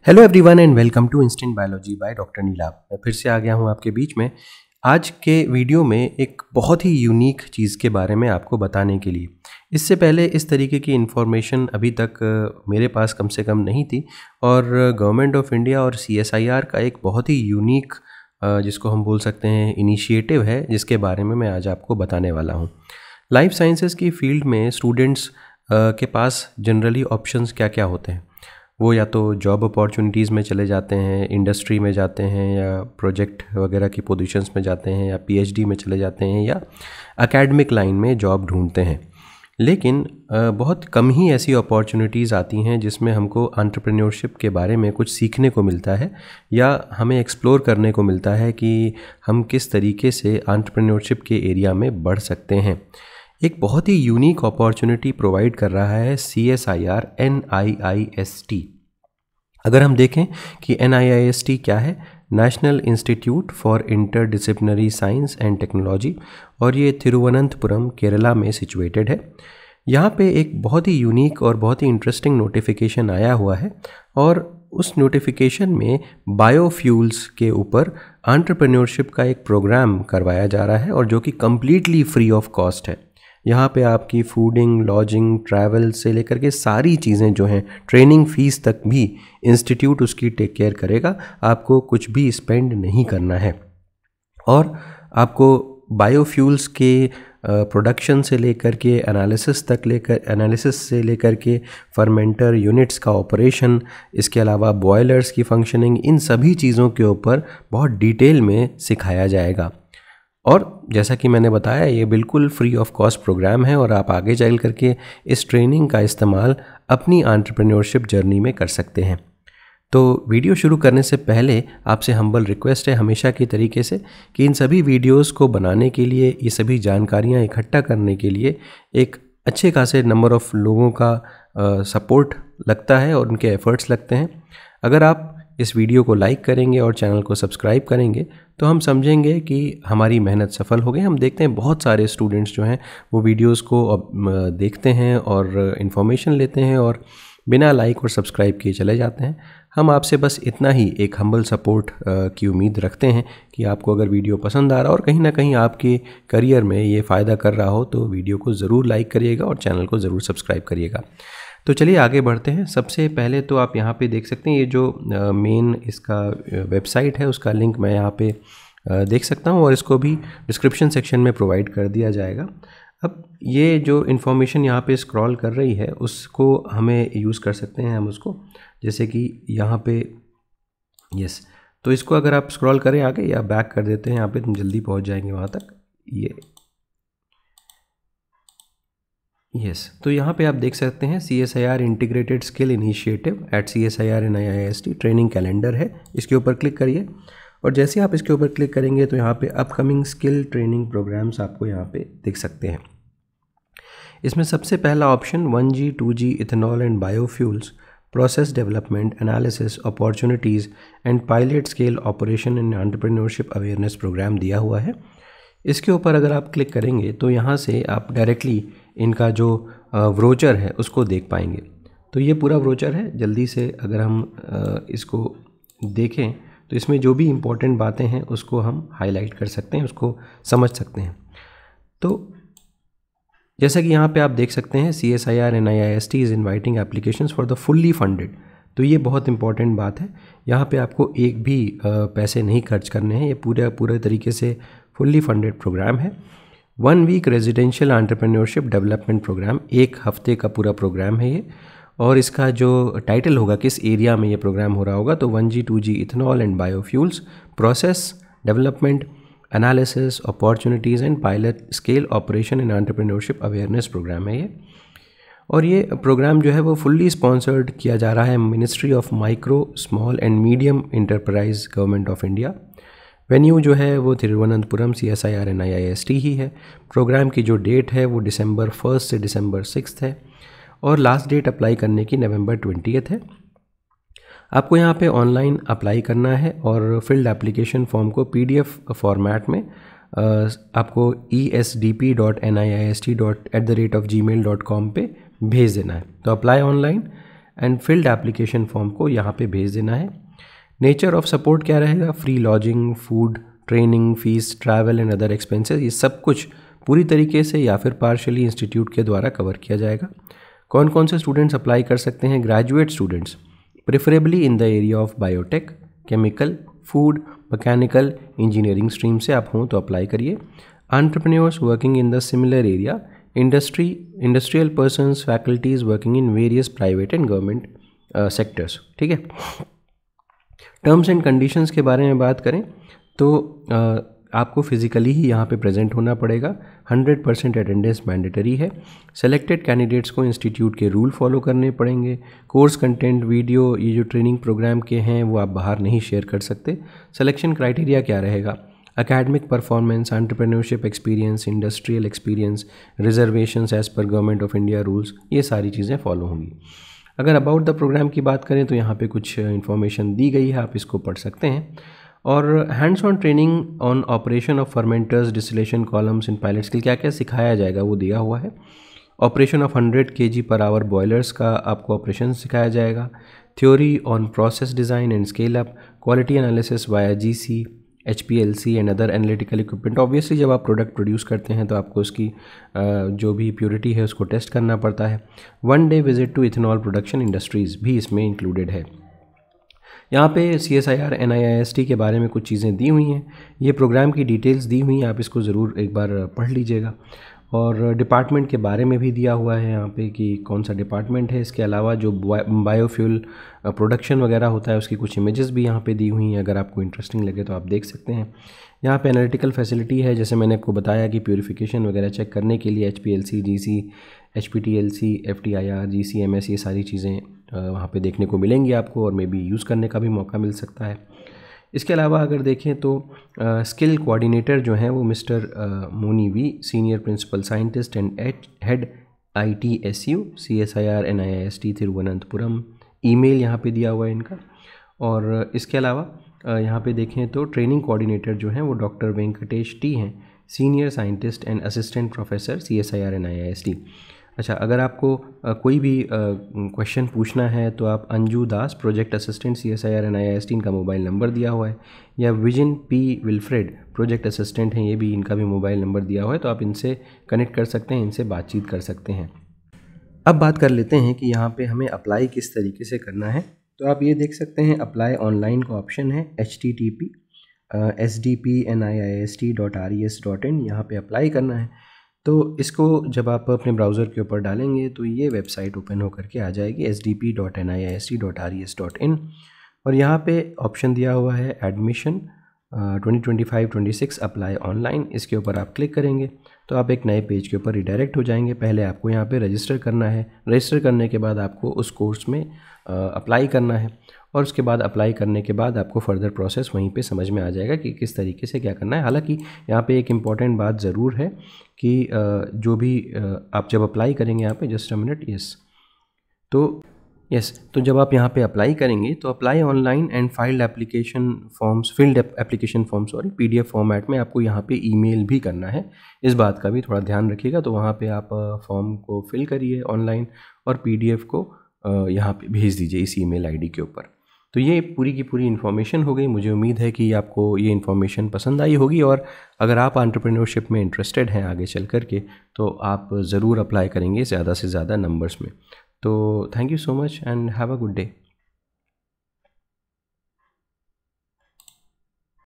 Hello everyone and welcome to instant biology by doctor Neela. मैं फिर से आ गया हूँ आपके बीच में। आज के वीडियो में एक बहुत ही यूनिक चीज़ के बारे में आपको बताने के लिए, इससे पहले इस तरीके की इन्फॉर्मेशन अभी तक मेरे पास कम से कम नहीं थी। और गवर्नमेंट ऑफ इंडिया और CSIR का एक बहुत ही यूनिक जिसको हम बोल सकते हैं इनिशिएटिव है, जिसके बारे में मैं आज आपको बताने वाला हूँ। लाइफ साइंसेस की फील्ड में स्टूडेंट्स के पास जनरली ऑप्शंस क्या क्या होते हैं। वो या तो जॉब अपॉर्चुनिटीज़ में चले जाते हैं, इंडस्ट्री में जाते हैं, या प्रोजेक्ट वगैरह की पोजीशंस में जाते हैं, या PhD में चले जाते हैं, या एकेडमिक लाइन में जॉब ढूंढते हैं। लेकिन बहुत कम ही ऐसी अपॉर्चुनिटीज़ आती हैं जिसमें हमको एंटरप्रेन्योरशिप के बारे में कुछ सीखने को मिलता है, या हमें एक्सप्लोर करने को मिलता है कि हम किस तरीके से एंटरप्रेन्योरशिप के एरिया में बढ़ सकते हैं। एक बहुत ही यूनिक अपॉर्चुनिटी प्रोवाइड कर रहा है CSIR NIIST। अगर हम देखें कि NIIST क्या है, national institute for interdisciplinary science and technology, और ये तिरुवनंतपुरम केरला में सिचुएटेड है। यहाँ पे एक बहुत ही यूनिक और बहुत ही इंटरेस्टिंग नोटिफिकेशन आया हुआ है, और उस नोटिफिकेशन में बायोफ्यूल्स के ऊपर एंटरप्रेन्योरशिप का एक प्रोग्राम करवाया जा रहा है, और जो कि कम्प्लीटली फ्री ऑफ कॉस्ट है। यहाँ पे आपकी फूडिंग, लॉजिंग, ट्रैवल से लेकर के सारी चीज़ें जो हैं, ट्रेनिंग फीस तक भी इंस्टीट्यूट उसकी टेक केयर करेगा। आपको कुछ भी स्पेंड नहीं करना है, और आपको बायोफ्यूल्स के प्रोडक्शन से लेकर के एनालिसिस से लेकर के फर्मेंटर यूनिट्स का ऑपरेशन, इसके अलावा बॉयलर्स की फंक्शनिंग, इन सभी चीज़ों के ऊपर बहुत डिटेल में सिखाया जाएगा। और जैसा कि मैंने बताया, ये बिल्कुल फ्री ऑफ कॉस्ट प्रोग्राम है, और आप आगे चल करके इस ट्रेनिंग का इस्तेमाल अपनी एंटरप्रेन्योरशिप जर्नी में कर सकते हैं। तो वीडियो शुरू करने से पहले आपसे हम्बल रिक्वेस्ट है, हमेशा की तरीके से, कि इन सभी वीडियोस को बनाने के लिए, ये सभी जानकारियां इकट्ठा करने के लिए एक अच्छे खासे नंबर ऑफ़ लोगों का सपोर्ट लगता है और उनके एफ़र्ट्स लगते हैं। अगर आप इस वीडियो को लाइक करेंगे और चैनल को सब्सक्राइब करेंगे तो हम समझेंगे कि हमारी मेहनत सफल हो गई। हम देखते हैं बहुत सारे स्टूडेंट्स जो हैं वो वीडियोस को देखते हैं और इन्फॉर्मेशन लेते हैं, और बिना लाइक और सब्सक्राइब किए चले जाते हैं। हम आपसे बस इतना ही एक हम्बल सपोर्ट की उम्मीद रखते हैं कि आपको अगर वीडियो पसंद आ रहा हो और कहीं ना कहीं आपके करियर में ये फ़ायदा कर रहा हो, तो वीडियो को ज़रूर लाइक करिएगा और चैनल को ज़रूर सब्सक्राइब करिएगा। तो चलिए आगे बढ़ते हैं। सबसे पहले तो आप यहाँ पे देख सकते हैं, ये जो मेन इसका वेबसाइट है उसका लिंक मैं यहाँ पे देख सकता हूँ, और इसको भी डिस्क्रिप्शन सेक्शन में प्रोवाइड कर दिया जाएगा। अब ये जो इन्फॉर्मेशन यहाँ पे स्क्रॉल कर रही है उसको हमें यूज़ कर सकते हैं हम उसको, जैसे कि यहाँ पे यस, तो इसको अगर आप स्क्रॉल करें आगे या बैक कर देते हैं, यहाँ पे तुम जल्दी पहुँच जाएंगे वहाँ तक। ये यस, तो यहाँ पे आप देख सकते हैं CSIR integrated skill initiative eight CSIR NIIST training calendar है। इसके ऊपर क्लिक करिए, और जैसे आप इसके ऊपर क्लिक करेंगे तो यहाँ पे अपकमिंग स्किल ट्रेनिंग प्रोग्राम्स आपको यहाँ पे दिख सकते हैं। इसमें सबसे पहला option 1G 2G ethanol and biofuels process development analysis opportunities and pilot scale operation in entrepreneurship awareness program दिया हुआ है। इसके ऊपर अगर आप क्लिक करेंगे तो यहाँ से आप डायरेक्टली इनका जो व्रोचर है उसको देख पाएंगे। तो ये पूरा व्रोचर है। जल्दी से अगर हम इसको देखें तो इसमें जो भी इम्पोर्टेंट बातें हैं उसको हम हाईलाइट कर सकते हैं, उसको समझ सकते हैं। तो जैसा कि यहाँ पे आप देख सकते हैं, CSIR NIIST is inviting applications for the fully funded. तो ये बहुत इंपॉर्टेंट बात है। यहाँ पे आपको एक भी पैसे नहीं खर्च करने हैं। ये पूरे तरीके से फुल्ली फंडेड प्रोग्राम है। 1 week residential entrepreneurship development program, 1 हफ्ते का पूरा प्रोग्राम है ये। और इसका जो टाइटल होगा, किस एरिया में ये प्रोग्राम हो रहा होगा, तो 1G 2G ethanol and biofuels process development analysis opportunities and pilot scale operation in entrepreneurship awareness program है ये। और ये प्रोग्राम जो है वो फुल्ली स्पॉन्सर्ड किया जा रहा है ministry of micro small and medium enterprise government of India. Venue जो है वो तिरुवनंतपुरम CSIR NIIST ही है। प्रोग्राम की जो डेट है वो December 1 से December 6 है, और लास्ट डेट अप्लाई करने की November 20 है। आपको यहाँ पे ऑनलाइन अप्लाई करना है, और फिल्ड एप्लीकेशन फॉर्म को PDF फॉर्मेट में आपको esdp.niist@gmail.com पे भेज देना है। तो apply online and field application form को यहाँ पे भेज देना है। नेचर ऑफ सपोर्ट क्या रहेगा, free lodging, food, training, fees, travel and other expenses, ये सब कुछ पूरी तरीके से या फिर पार्शली इंस्टीट्यूट के द्वारा कवर किया जाएगा। कौन कौन से स्टूडेंट्स अप्लाई कर सकते हैं, graduate students preferably in the area of biotech, chemical, food, mechanical, engineering stream से आप हों तो अप्लाई करिए। Entrepreneurs working in the similar area, industrial persons, faculties working in various private and government sectors. ठीक है। टर्म्स एंड कंडीशंस के बारे में बात करें तो आपको फिजिकली ही यहाँ पे प्रेजेंट होना पड़ेगा। 100% अटेंडेंस मैंडेटरी है। सेलेक्टेड कैंडिडेट्स को इंस्टीट्यूट के रूल फॉलो करने पड़ेंगे। कोर्स कंटेंट, वीडियो, ये जो ट्रेनिंग प्रोग्राम के हैं वो आप बाहर नहीं शेयर कर सकते। सिलेक्शन क्राइटेरिया क्या रहेगा, academic performance, entrepreneurship experience, industrial experience, reservations as per government of India rules, ये सारी चीज़ें फॉलो होंगी। अगर अबाउट द प्रोग्राम की बात करें तो यहाँ पे कुछ इन्फॉर्मेशन दी गई है, आप इसको पढ़ सकते हैं। और hands on training on operation of fermenters, distillation columns in pilot skill, क्या क्या सिखाया जाएगा वो दिया हुआ है। Operation of 100 kg per hour boilers का आपको ऑपरेशन सिखाया जाएगा। Theory on process design and scale up, quality analysis via GC, HPLC and other analytical equipment. Obviously जब आप प्रोडक्ट प्रोड्यूस करते हैं तो आपको उसकी जो भी प्योरिटी है उसको टेस्ट करना पड़ता है। 1 day visit to ethanol production industries भी इसमें इंक्लूडेड है। यहाँ पे CSIR NIIST के बारे में कुछ चीज़ें दी हुई हैं, ये प्रोग्राम की डिटेल्स दी हुई हैं, आप इसको ज़रूर एक बार पढ़ लीजिएगा। और डिपार्टमेंट के बारे में भी दिया हुआ है यहाँ पे कि कौन सा डिपार्टमेंट है। इसके अलावा जो बायोफ्यूल प्रोडक्शन वगैरह होता है उसकी कुछ इमेजेस भी यहाँ पे दी हुई हैं, अगर आपको इंटरेस्टिंग लगे तो आप देख सकते हैं। यहाँ पे एनालिटिकल फैसिलिटी है, जैसे मैंने आपको बताया कि प्यूरिफिकेशन वगैरह चेक करने के लिए HPLC, GC, HPTLC, FTIR, GCMS, ये सारी चीज़ें वहाँ पे देखने को मिलेंगी आपको, और मे बी यूज़ करने का भी मौका मिल सकता है। इसके अलावा अगर देखें तो स्किल कोऑर्डिनेटर जो हैं वो mister Moni V, senior principal scientist and head ITSU CSIR NIIST Thiruvananthapuram, email यहाँ पे दिया हुआ है इनका। और इसके अलावा यहाँ पे देखें तो ट्रेनिंग कोऑर्डिनेटर जो हैं वो डॉक्टर वेंकटेश T हैं, senior scientist and assistant professor CSIR NIIST। अच्छा, अगर आपको कोई भी क्वेश्चन पूछना है तो आप अंजू दास, प्रोजेक्ट असिस्टेंट CSIR NIIST, इनका मोबाइल नंबर दिया हुआ है, या vision P Wilfred, project assistant हैं, ये भी इनका भी मोबाइल नंबर दिया हुआ है, तो आप इनसे कनेक्ट कर सकते हैं, इनसे बातचीत कर सकते हैं। अब बात कर लेते हैं कि यहाँ पे हमें अप्लाई किस तरीके से करना है। तो आप ये देख सकते हैं अप्लाई ऑनलाइन का ऑप्शन है, http sdpniist.res.in, यहाँ पे अप्लाई करना है। तो इसको जब आप अपने ब्राउज़र के ऊपर डालेंगे तो ये वेबसाइट ओपन होकर के आ जाएगी, sdp.niist.res.in, और यहाँ पे ऑप्शन दिया हुआ है एडमिशन 2025-26 अप्लाई ऑनलाइन। इसके ऊपर आप क्लिक करेंगे तो आप एक नए पेज के ऊपर रिडायरेक्ट हो जाएंगे। पहले आपको यहाँ पे रजिस्टर करना है, रजिस्टर करने के बाद आपको उस कोर्स में अप्लाई करना है, और उसके बाद अप्लाई करने के बाद आपको फर्दर प्रोसेस वहीं पे समझ में आ जाएगा कि किस तरीके से क्या करना है। हालांकि यहाँ पे एक इम्पॉर्टेंट बात ज़रूर है कि जो भी आप जब अप्लाई करेंगे, यहाँ पे जस्ट अ मिनट, तो जब आप यहाँ पे अप्लाई करेंगे तो apply online and field application forms PDF format में आपको यहाँ पे ईमेल भी करना है। इस बात का भी थोड़ा ध्यान रखिएगा। तो वहाँ पे आप फॉर्म को फिल करिए ऑनलाइन और PDF को यहाँ पे भेज दीजिए इस ईमेल ID के ऊपर। तो ये पूरी की पूरी इन्फॉर्मेशन हो गई। मुझे उम्मीद है कि आपको ये इन्फॉर्मेशन पसंद आई होगी, और अगर आप एंटरप्रेन्योरशिप में इंटरेस्टेड हैं आगे चल कर के तो आप ज़रूर अप्लाई करेंगे ज़्यादा से ज़्यादा नंबर्स में। तो thank you so much and have a good day.